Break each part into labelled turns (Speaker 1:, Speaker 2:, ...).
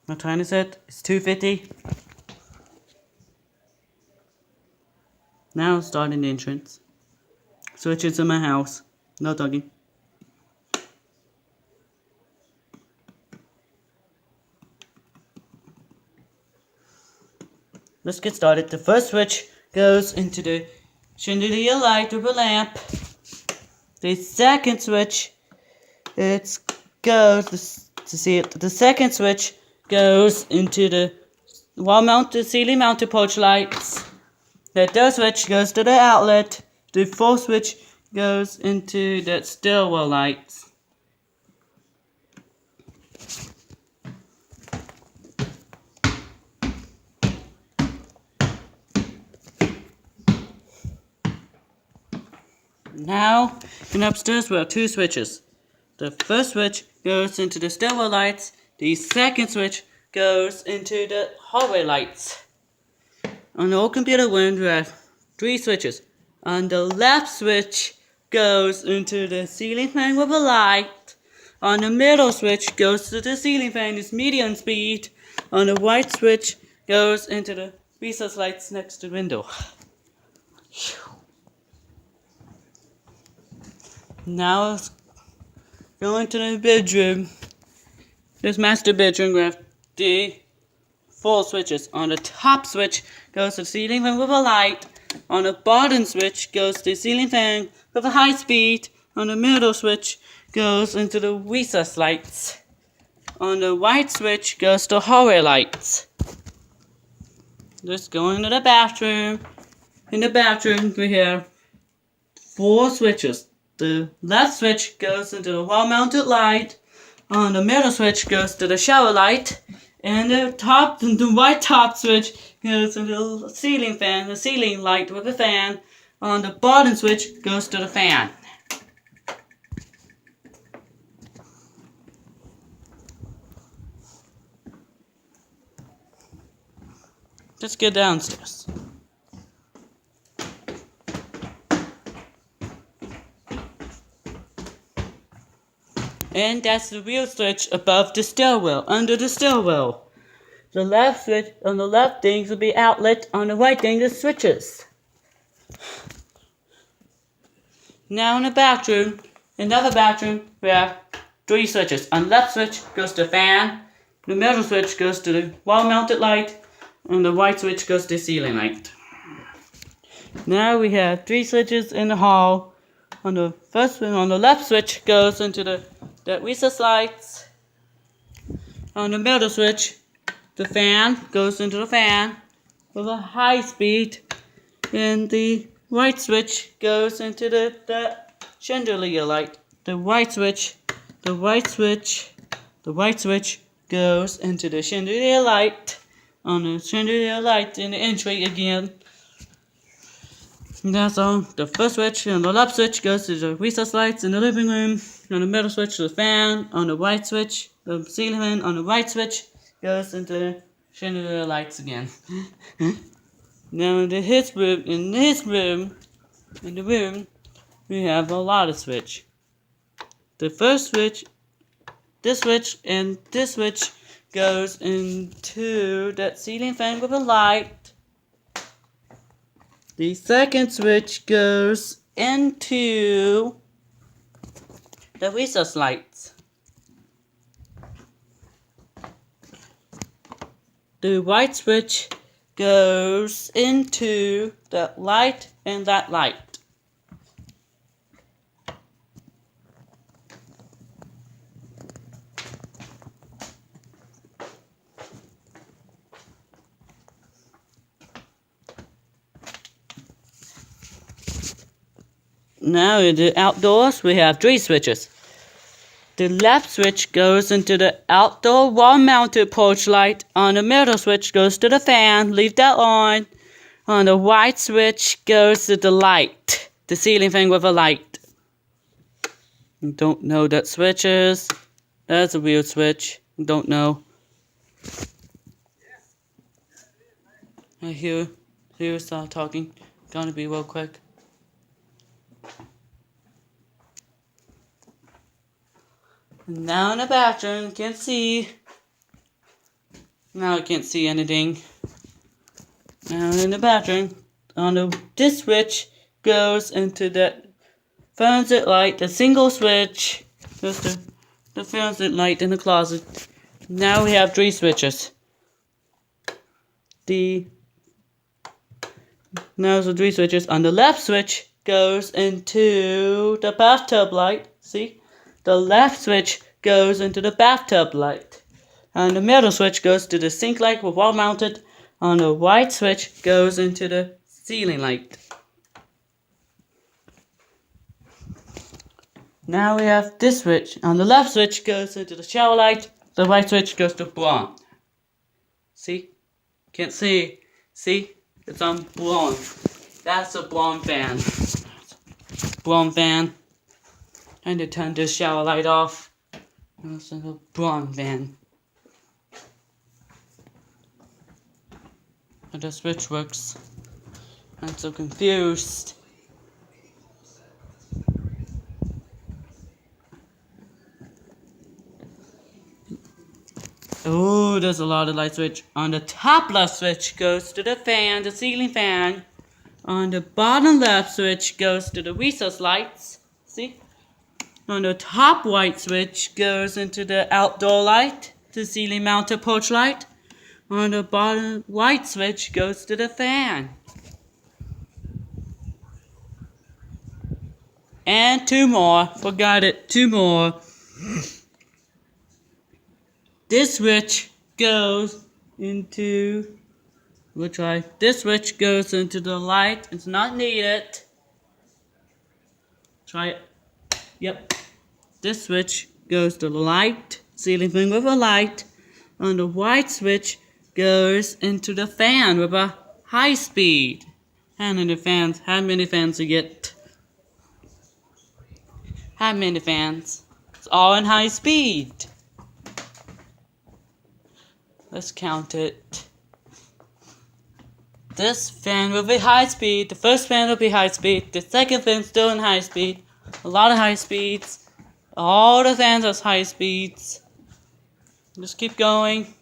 Speaker 1: What time is it? It's 2:50. Now starting the entrance. Switches in my house. No talking. Let's get started. The first switch goes into the chandelier light of a lamp. The second switch, it goes to see it. The second switch goes into the wall-mounted, ceiling-mounted porch lights. The third switch goes to the outlet. The fourth switch goes into the stairwell lights. Now, in upstairs we have two switches. The first switch goes into the stairwell lights. The second switch goes into the hallway lights. On the old computer room we have three switches. On the left switch goes into the ceiling fan with a light. On the middle switch goes to the ceiling fan, it's medium speed. On the right switch goes into the recess lights next to the window. Now let's go into the bedroom. This master bedroom we have the four switches. On the top switch goes to the ceiling fan with a light. On the bottom switch goes to the ceiling fan with a high speed. On the middle switch goes into the recess lights. On the right switch goes to hallway lights. Let's go into the bathroom. In the bathroom we have four switches. The left switch goes into the wall-mounted light. On the middle switch goes to the shower light. And the right top switch goes into the ceiling fan, the ceiling light with a fan. On the bottom switch goes to the fan. Let's get downstairs. And that's the real switch above the stairwell, under the stairwell. The left switch on the left things will be outlet, on the right thing is switches. Now in the bathroom, another bathroom, we have three switches. On the left switch goes to the fan, the middle switch goes to the wall-mounted light, and the right switch goes to the ceiling light. Now we have three switches in the hall. On the first one, on the left switch goes into the recess lights. On the middle switch, the fan goes into the fan with a high speed, and the right switch goes into the chandelier light. The right switch goes into the chandelier light. On the chandelier light in the entry again. That's all. The first switch on the left switch goes to the recess lights in the living room. On the middle switch, the fan. On the right switch, the ceiling fan. On the right switch goes into the chandelier lights again. Now in the room, we have a lot of switch. The first switch, this switch, and this switch goes into that ceiling fan with a light. The second switch goes into the recess lights. The right switch goes into that light and that light. Now in the outdoors, we have three switches. The left switch goes into the outdoor wall-mounted porch light. On the middle switch goes to the fan, leave that on. On the right switch goes to the light, the ceiling fan with a light. Don't know that switches. That's a weird switch. Don't know. I hear start talking. Gonna be real quick. Now in the bathroom, you can see Now I can't see anything. Now in the bathroom, this switch goes into the faucet light. The single switch goes to the faucet light in the closet. Now we have 3 switches. Now the 3 switches. On the left switch goes into the bathtub light. See? The left switch goes into the bathtub light. And the middle switch goes to the sink light with wall mounted. On the right switch goes into the ceiling light. Now we have this switch. On the left switch goes into the shower light. The right switch goes to blonde. See? Can't see. See? It's on blonde. That's a blonde fan. Blonde fan. And to turn the shower light off. That's a blonde fan. And the switch works. I'm so confused. Oh, there's a lot of light switch. On the top left switch goes to the fan, the ceiling fan. On the bottom left switch goes to the recess lights. See? On the top right switch goes into the outdoor light, the ceiling mounted porch light. On the bottom right switch goes to the fan. And 2 more. Forgot it. 2 more. This switch goes into, we'll try. This switch goes into the light. It's not needed. Try it. Yep. This switch goes to the light, ceiling fan with a light. On the white switch goes into the fan with a high speed. And in the fans, how many fans you get? How many fans? It's all in high speed. Let's count it. This fan will be high speed. The first fan will be high speed. The second fan still in high speed. A lot of high speeds. All the fans are high speeds. Just keep going.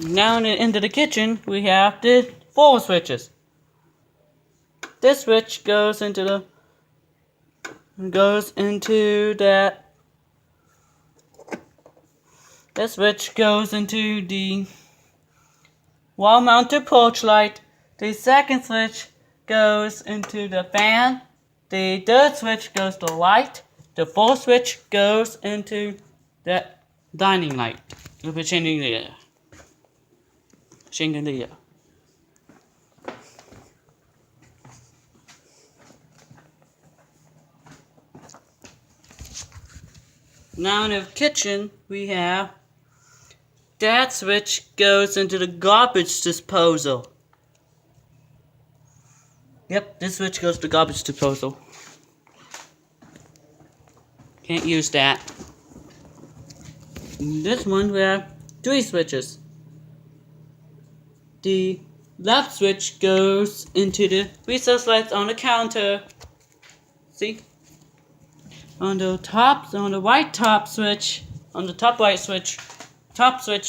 Speaker 1: Now into the kitchen, we have the 4 switches. This switch goes into that. This switch goes into the wall-mounted porch light. The second switch goes into the fan. The third switch goes to light. The fourth switch goes into the dining light. We'll be chandelier. Chandelier. Now in the kitchen, we have that switch goes into the garbage disposal. Yep, this switch goes to garbage disposal. Can't use that. In this one, we have 3 switches. The left switch goes into the recess lights on the counter. See? On the right top switch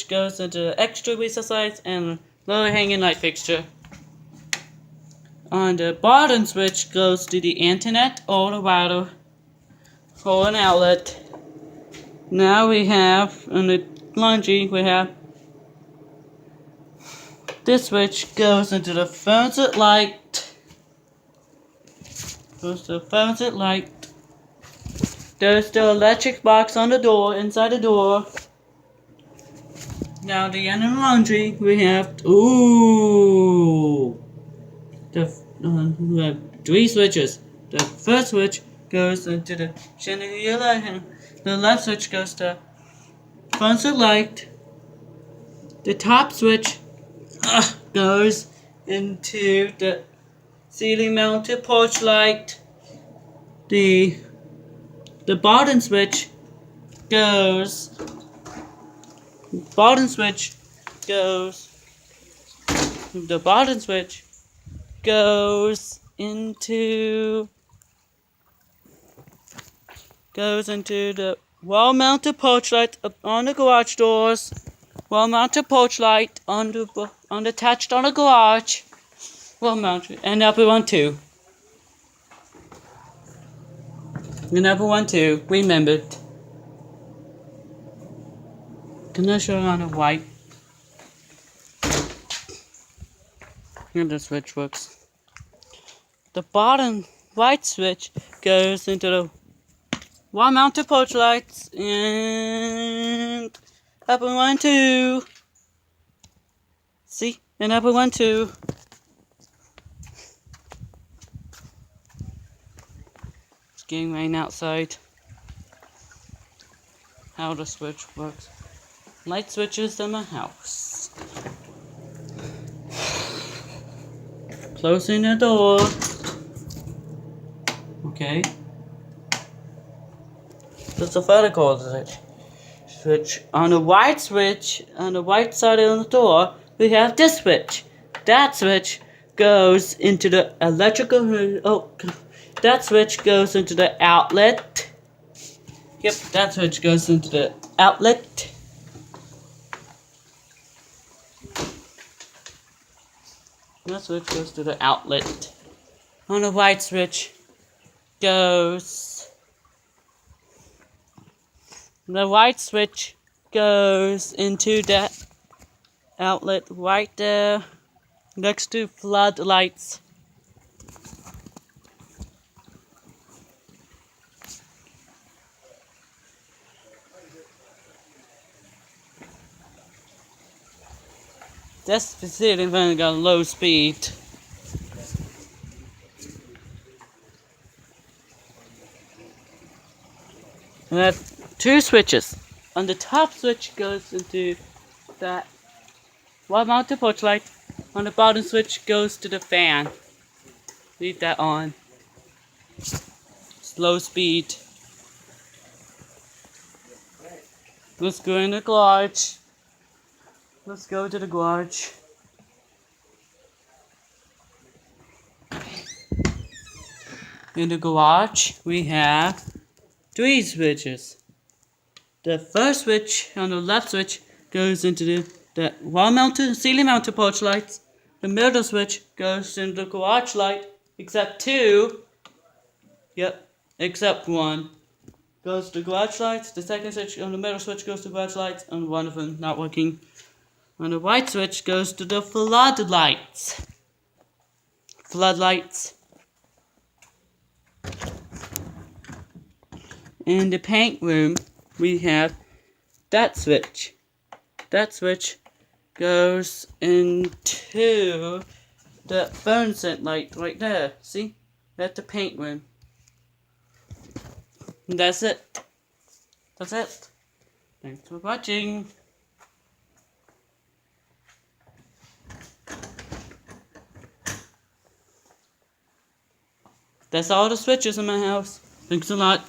Speaker 1: goes into the extra recess lights and lower hanging light fixture. On the bottom switch goes to the internet or the router or an outlet. Now we have, on the laundry, we have this switch goes into the faucet light. Goes to the faucet light. There's the electric box on the door, inside the door. Now the end of the laundry, we have, we have 3 switches. The first switch goes into the chandelier light. The left switch goes to faucet light. The top switch goes into the ceiling mounted porch light. The bottom switch goes into goes into the wall-mounted porch light up on the garage doors. Wall-mounted porch light on attached on the garage. Wall-mounted, and upper one too. And upper one too. Remembered. Can I show you on the white? Here the switch works. The bottom white switch goes into the wall-mounted porch lights and upper one too. See? And upper one too. It's getting rain outside. How the switch works. Light switches in my house. Closing the door. Okay. That's a vertical switch. On the white switch, on the white side of the door, we have this switch. That switch goes into the electrical. Oh, that switch goes into the outlet. Yep, that switch goes into the outlet. That switch goes to the outlet. On the white switch goes. The white switch goes into that outlet right there next to floodlights. This facility has got low speed. And I have two switches. On the top switch goes into that wall-mounted porch light. On the bottom switch goes to the fan. Leave that on. Slow speed. Let's go in the garage. Let's go to the garage. In the garage, we have three switches. The first switch on the left switch goes into the wall-mounted, ceiling-mounted porch lights. The middle switch goes into the garage light, except two. Yep, except one. Goes to garage lights. The second switch on the middle switch goes to garage lights, and one of them not working. On the white switch goes to the floodlights. Floodlights. In the paint room, we have that switch. That switch goes into the burn scent light right there. See? That's the paint room. And that's it. That's it. Thanks for watching. That's all the switches in my house. Thanks a lot.